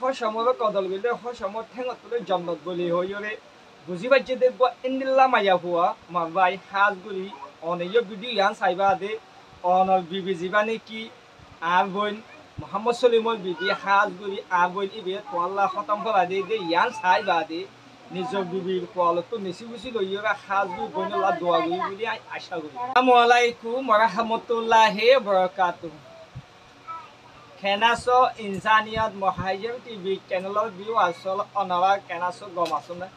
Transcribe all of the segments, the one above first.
হসমর কদল গেলে হসমর ঠেঙত জন্নত বলি হইরে বুঝি পাইছে দেখব ইন্দিল্লা মাইয়া হুয়া মারবাই হাজগুড়ি অনেক ভিডিও ইয়ান সাইবা দে অনর বিবি জীবানে কি আর বোন মোহাম্মদ সলিমর বিবি হাজগুড়ি আর বোন ইবে তোয়াল্লা খতম করা দে ইয়ান সাইবা দে নিজের বিবির কোয়ালতো নেছি বুঝি লইরা হাজগুড়ি বইনলা দোয়া গুড়ি বলি আশা করি। আসসালামু আলাইকুম ওয়া রাহমাতুল্লাহি ওয়া বারাকাতুহু। Kenaso Insaniyat Muhajir TV চ্যানেলৰ ভিউৱাৰ্ছল অনাৰা কেনাছো গম আছো না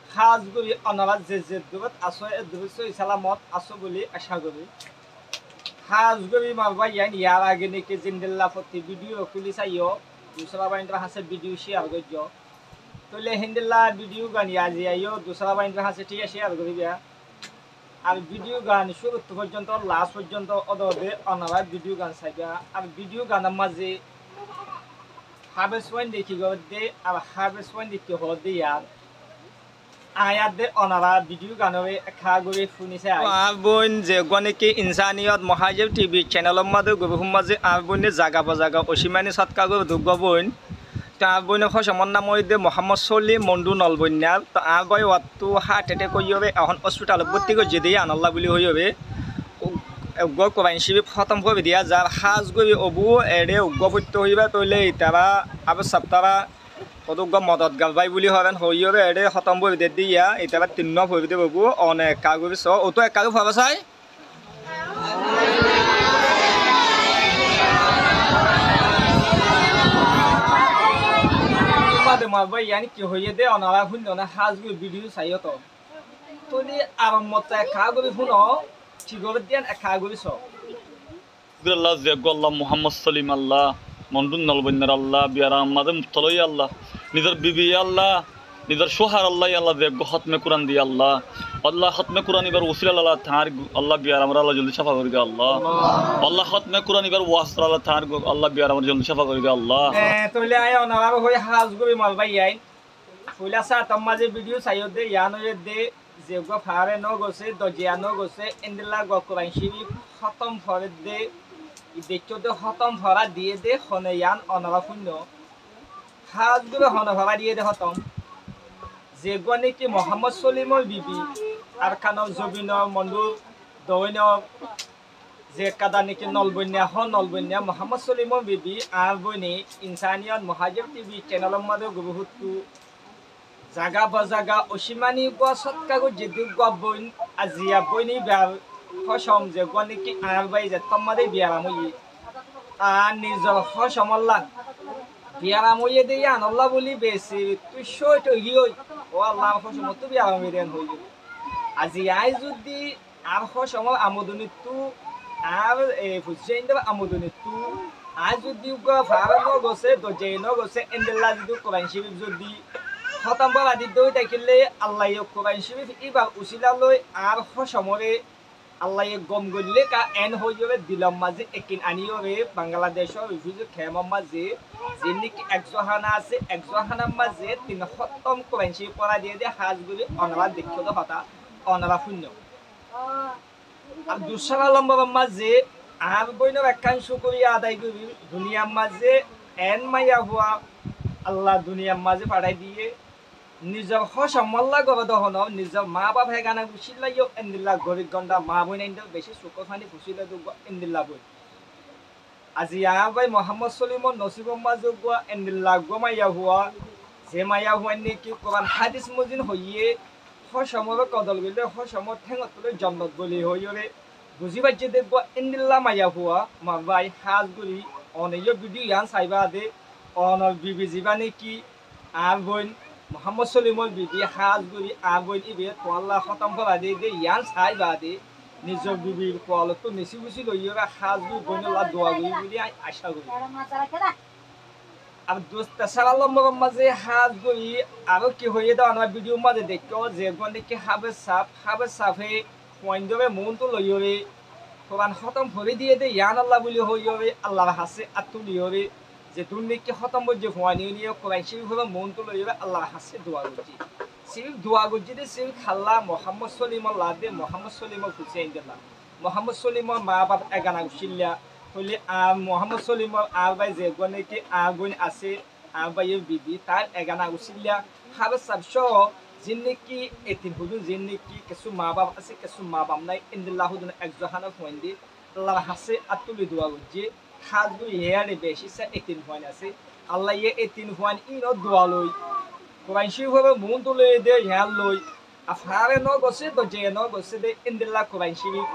খাজ কৰি অনাৰা যে দূৰত আছো দুবছৰ ইছলামত আছো বুলি আশা করি। খাজ কৰি মারবা ইয়ার আগে নাকি জিন্দিল্লা প্রতি ভিডিও খুলি চাইও দুসরা বাইন্দ্রা হাসে ভিডিও শেয়ার করছো তোলে হিন্দিল্লা ভিডিও গান আজি আইও দুসরা বাইন্দ্রা হাসে ঠিক শেয়ার করিবা আর ভিডিও গান শুরু পর্যন্ত লাস্ট পর্যন্ত অদে অনারা ভিডিও গান চাইবা আর ভিডিও গানের মাঝে হার্ভেস্ট ওয়াইন দেখি দে আর হার্ভেস্ট ওয়াইন দেখি হদে ইয়ার আয়াত দে অনারা ভিডিও গানরে খাগরে শুনিছে আর বোন যে গনেকি ইনসানিয়ত মহাজিব টিভি চ্যানেলের মাঝে গবহুম মাঝে আর বোনে জায়গা বাজাগা অসীমানি সৎকাগর দুগ বোন তার বইনে খসমর নাম দে মোহাম্মদ সলিম মন্ডু নলবন্যার তো আর বই ওয়াতু হার্ট অ্যাটাক হইবে এখন হসপিটাল ভর্তি করে যে দিয়ে আনাল্লা বলি হইবে উগ্র কোরআন শরীফ খতম করে দিয়া যার হাজ গই অবু এড়ে উগ্র ভর্তি হইবা তৈলে তারা আবার সপ্তাহ উগ্র মদত গালবাই বলি হবেন হইবে এড়ে খতম করে দিয়া এটা তিন্ন হইবে দে বাবু অনেক কাগজ ও তো এক কাগজ ভাবা চাই মারবা ইয়ানি কি হইয়ে দে অনারা শুন না হাজগুলো ভিডিও চাইও তো তুই আরম্ভত খাগরি শুন ঠিকরে দিয়ান খাগরি চ আল্লাহ জিয়াগো আল্লাহ মোহাম্মদ সলিম আল্লাহ মন্ডুন নলবন্যার আল্লাহ বিয়ারাম মাদে মুফতলই আল্লাহ নিজের বিবি আল্লাহ নিজের সোহার আল্লাহ আল্লাহ জিয়াগো খতমে কুরআন দি আল্লাহ আল্লাহ খতমে কুরআন এবার ওসিলা আল্লাহ তার আল্লাহ বিয়ারাম আল্লাহ জলদি সাফা করে দে আল্লাহ আল্লাহ খতমে কুরআন এবার ওয়াসর আল্লাহ তার আল্লাহ বিয়ারাম জলদি সাফা করে দে আল্লাহ তোলে আয় অনারা হই হাজগুলো মারবা ইয়াই ফুলা সা তমাজে ভিডিও চাইও দে ইয়ানো দে যেগো ফারে ন গছে দজিয়া ন গছে ইন্দিলা গ কোরআন শরীফ খতম ফরে দে দেখো দে খতম ফরা দিয়ে দে হনে ইয়ান অনারা শূন্য হাজগুলো হনে ফরা দিয়ে দে খতম যেগো নাকি মোহাম্মদ সলিমর বিবি আর খানর জবিনর মন্ডু দৈন যে কাদা নাকি নলবন্যা নলবন্যা মোহাম্মদ সলিমর বিবি আর বইনি ইনসানিয়ত মহাজিব টিভি চ্যানেলের মাঝে বহুতু জাগা বাজাগা অসীমানি গা সৎকাগো যেদি গা বইন আজিয়া বইনি বিয়ার হসম যে গা নাকি আর বাই যে তোমাদে বিয়ারামই আর নিজর হসমল্লা বিয়ারামই দে আনল্লা বলি বেশি তুই সই তো হিই ও আল্লাহ হসম তো বিয়ারামই দেন হই আজি আই যদি আর হসম আমদনি তু আর ফুসেন দেব আমদনি তু আজ যদি গা ফারা ন গছে দজে ন গছে এন্ডেলা যদি কোরআন শরীফ যদি খতম বাবা দিতে দেখিলে আল্লাহ কোরআন শরীফ এবার উচিলা লই আর হসমরে আল্লাহ গম গলে কা এন হইবে দিলম মাঝে একিন আনিওরে বাংলাদেশের বিভিন্ন খেমর মাঝে যেনিক 100 হানা আছে 100 হানার মাঝে 3 খতম কোরআন শরীফ পড়া দিয়ে দে হাজগুলি অনারা দেখিত হতা অনারা শূন্য আর দুসরা লম্বা মাঝে আর বইনের একাংশ করিয়া আদায় করি দুনিয়ার মাঝে এন মাইয়া হওয়া আল্লাহ দুনিয়ার মাঝে পাঠাই দিয়ে নিজের হসমল্লা গড় দহন নিজের মা বাপ হেগানা গুছিলাইও এন্দিল্লা গরিব গন্ডা মা বই নাইন বেশি চোখ ফানি গুছিলে এন্দিল্লা বই আজি আবাই মোহাম্মদ সলিমর নসিবর মাঝে গুয়া এন্দিল্লা গো মাইয়া হুয়া যে মাইয়া হুয়া নাকি কোরআন হাদিস মজিন হইয়ে হসমর কদল গেলে হসমর ঠেঙত জন্নত বলি হইরে বুঝি পাইছে দেখব এন্দিল্লা মাইয়া হুয়া মারবাই হাজগুড়ি অনেক ভিডিও ইয়ান চাইবা দে অনর বিবি জীবানে কি আর বোন মোহাম্মদ সলিমর বিবি হাজগুড়ি আর বোন ইবে তোয়াল্লা খতম করা দে ইয়ান চাইবা দে নিজের বিবির কোয়ালতো নেছি বুঝি লইরা হাজগুড়ি বইনলা দোয়া গুড়ি বলি আশা করি। আর তেসারা নম্বর মাঝে হাজগুড়ি আরো কি হয়ে দাও আমার ভিডিওর মাঝে দেখো যে নাকি হাবে সাফে পয়েন্টবে মনটো লইরে কোরআন খতম ভরে দিয়ে দে ইয়ান আল্লাহ বলি হইবে আল্লাহর হাসে আতুলিয়রে যে তুই নাকি খতম যে হওয়ানি নিয়ে কোরআন শরীফ হবে মনটো লইবে আল্লাহর হাসে দোয়া করছি শরীফ দোয়া করছি দে শরীফ খাল্লা মোহাম্মদ সলিমর লাদে মোহাম্মদ সলিমর হুসেন দিল্লা মোহাম্মদ সলিমর মা বাপ এগানা উচিল্লা হইলে মোহাম্মদ সলিমর আর বাই যে নাকি আর বোন আছে আর ভাইয়ের বিবি তার এগানা উচিল্লা হাবে সাবশ জিন্নিকি এতিম হুদুন জিন্নিকি কিছু মা বাপ আছে কিছু মা বাপ নাই ইন্দিল্লাহ হুদুন একজহানা ফয়েন্দি আল্লাহ হাসে আতুলি দোয়া যে হাজু ইয়ারে বেশি সে এতিম ফয়েন আছে আল্লাহ ইয়ে এতিম ফয়েন ইনো দোয়া লই কোরআন শরীফ হবে মুন তুলে দে ইয়াল লই আফারে ন গছে তো যে ন গছে দে ইন্দিল্লাহ কোরআন শরীফ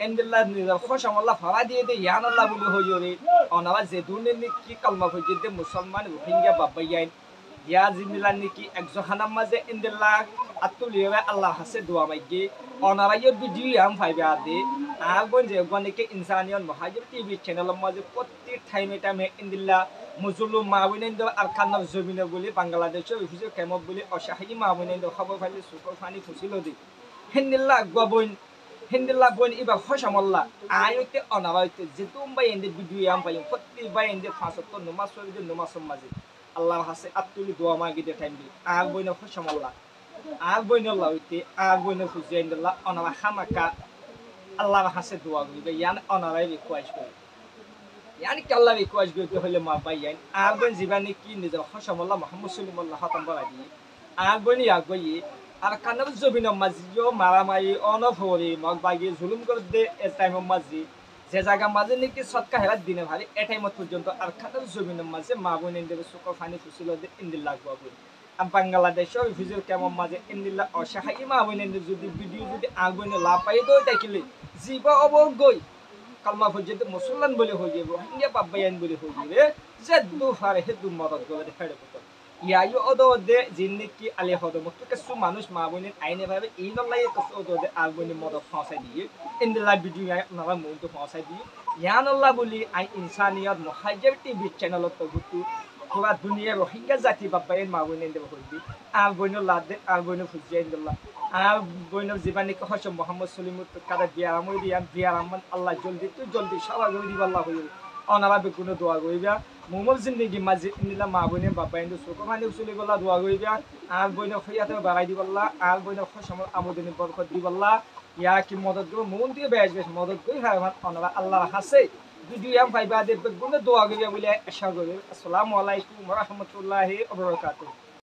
ইন্দিল্লাহ নিজার খোশাম আল্লাহ ফারা দিয়ে দে ইয়ান আল্লাহ বলে হইরে অনাবা যে দুনে কি কালমা হইছে দে মুসলমান রোহিঙ্গা বাবাইয়ান ইয়া জিমিলান নাকি একজহানার মাঝে ইন্দিল্লাহ আতুলিয়ে আল্লাহ হাসে দোয়া মাইগে অনারাইয়ের ভিডিও আম ফাইবে আদে আগুন যে গনিকে ইনসানিয়ত মহাজিব টিভি চ্যানেলের মাঝে প্রত্যেক টাইমে ইন্দিল্লাহ মুজুলু মাউইনেন দ আরকানার জমিনে বলি বাংলাদেশের অফিসে কেমব বলি অসাহায়ী মাউইনেন দ খবর ফাইলে সুকর ফানি ফুসিল দি হিন্দিল্লাহ গবইন হিন্দিল্লাহ বইন ইবা খসামল্লাহ আয়তে অনারাইতে যেতুম বাই এন্ডে ভিডিও আম ফাইম প্রত্যেক বাই এন্ডে 5 নমাজ পড়ি নমাজ মাঝে আল্লাহ হাসে আতুলি দোয়া মাগি দে টাইম দি আগ বইন খসামল্লাহ আগ বইন আল্লাহ হইতে আগ বইন ফুজিয়াইন্দাল্লাহ অনারা হামাকা আল্লাহ হাসে দোয়া করিবে ইয়ান অনারাই রিকোয়েস্ট করি ইয়ানি কি আল্লাহ রিকোয়েস্ট করতে হলে মা বাইয়ান আগ বইন জীবানি কি নিজের খসামল্লাহ মুহাম্মদ সাল্লাল্লাহু হাতাম বাড়ি আগ বইন ইয়াগ বই আর কানার জবিন মাঝিও মারামারি অনভরি মগ বাগি জুলুম করে দে এ টাইম মাঝি যে জায়গা মাঝে নাকি সৎকা হেরাত দিনে ভারি এ টাইম পর্যন্ত আর কানার জবিন মাঝে মা বোন দেবে সুকর ফানি ফুসিল দে ইন্দিল্লাহ বাবুই আর বাংলাদেশের ভিজুর কেমন মাঝে ইন্দিল্লাহ অসহায়ী মা বোন যদি ভিডিও যদি আগ বইনে লাভ পাই দই তাইলে জীব অবগই কালমা পর্যন্ত মুসলমান বলে হয়ে যাবো হিন্দা বাবাইয়ান বলে হয়ে যাবে যে দু ফারে হে দু মদত করে ফেড়ে পড়তো ইয়ায়ু অদে জিন্নিকি আলে হদ মতো কিছু মানুষ মা বোনের আইনে ভাবে এই নলাই কিছু অদে আগ বইনে মদত পৌঁছাই দিয়ে ইন্দিল্লাহ ভিডিও নালা মনটো পৌঁছাই দিয়ে ইয়ানল্লাহ বলি আই ইনসানিয়ত মহাজিব টিভি চ্যানেলত গুতু পুরা দুনিয়া রোহিঙ্গা জাতি বাবাইন মা বোনের দেব হইবি আগ বইন লাদে আগ বইন ফুজিয়া ইন্দিল্লাহ আর বইনের জীবানী কহস মোহাম্মদ সলিমুত কাদা বিয়ারামই দিয়ান বিয়ারামান আল্লাহ জলদি সবাই দিব আল্লাহ হইল অনারা বেগুনে দোয়া করিবা মোমল জিন্দগি মাঝে ইন্দিল্লাহ মা বোনের বাবাইন চোখ মানে উচলি গলা দোয়া করিবা আর বইনের খৈয়াতে বাড়াই দিবল্লা আর বইনের খসমল আমদিনী বরকত দিবল্লা ইয়া কি মদত গো মন দিয়ে বেশ মদত করি হয় অনারা আল্লাহর হাসে ভিডিও আম পাইবা দে বেগুনে দোয়া করিবা বলে আশা করি আসসালামু আলাইকুম ওয়া রাহমাতুল্লাহি ওয়া বারাকাতুহু।